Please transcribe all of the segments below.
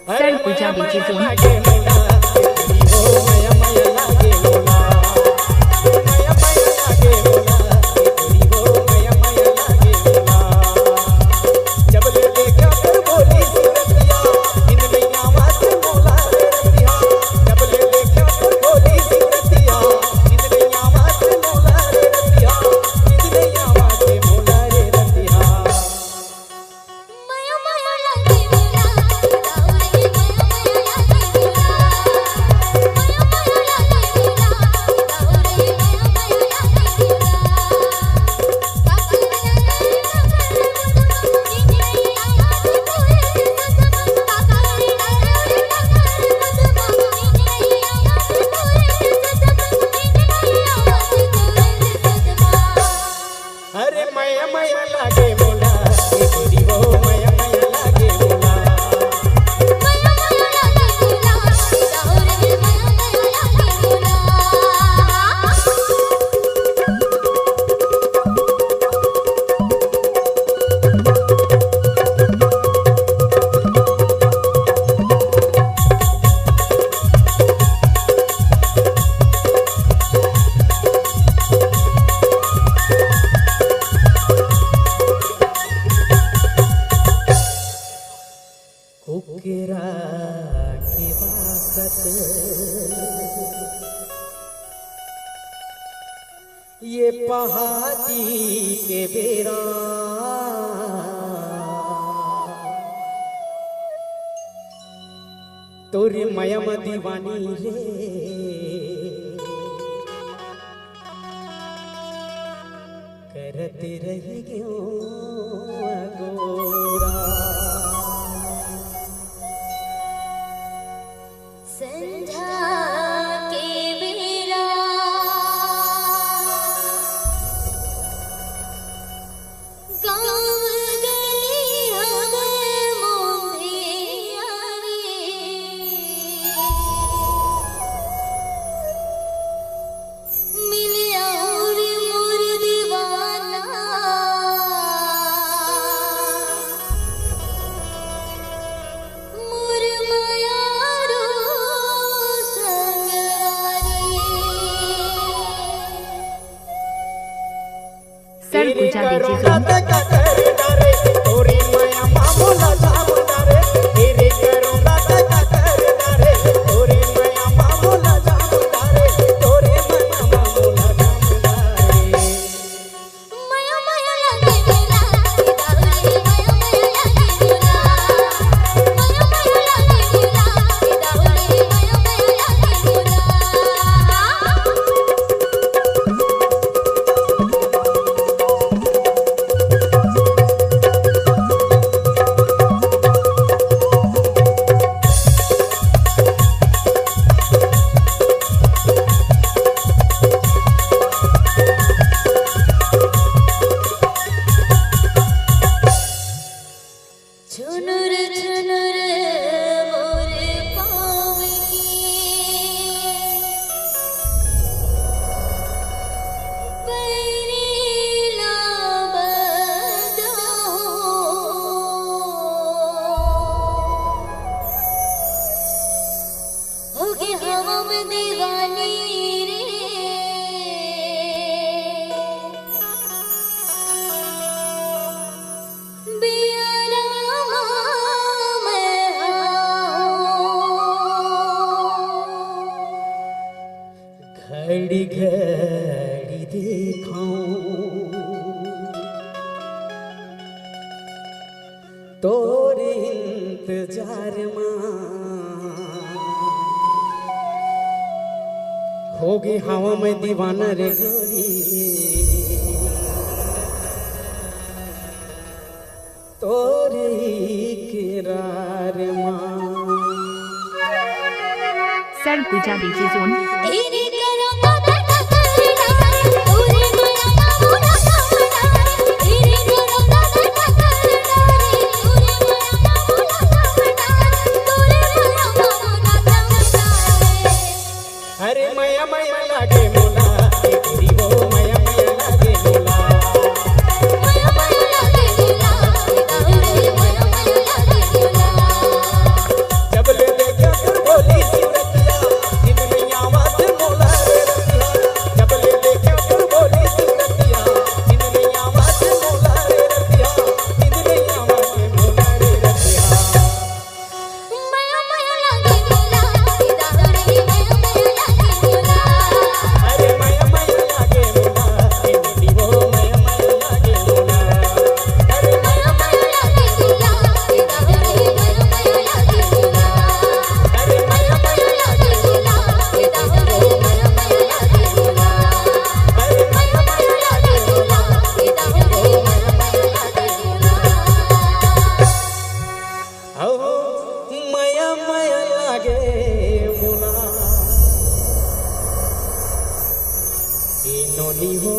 सर पूजा DJ जोन ये पहाड़ी के बेरा तोरी मयम दीवानी रे करते रही क्यों गोरा संझा के बेरा गाँव गली हमें मोहिया रे मिले और मोर दीवाना मोर मायारो सर पूजा डीजे जोन झुनुर झुनुर मोर पाँव की पैरीला बदाओ होगे हवा में दीवानी रे घड़ी घड़ी देखाऊं तोरे इंतजार मां होगी हवा में दीवाना रे गोरी तोरे किरार मां सर पूजा डीजे जोन अरे मया मया लागे मोला तेरी वो मया मया लागे मोला मया मया लागे मोला मया मया लागे मोला हो माया माया लागे मोला ए ननी हो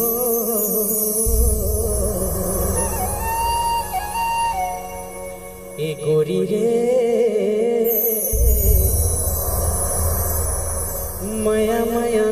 ए गोरी रे माया माया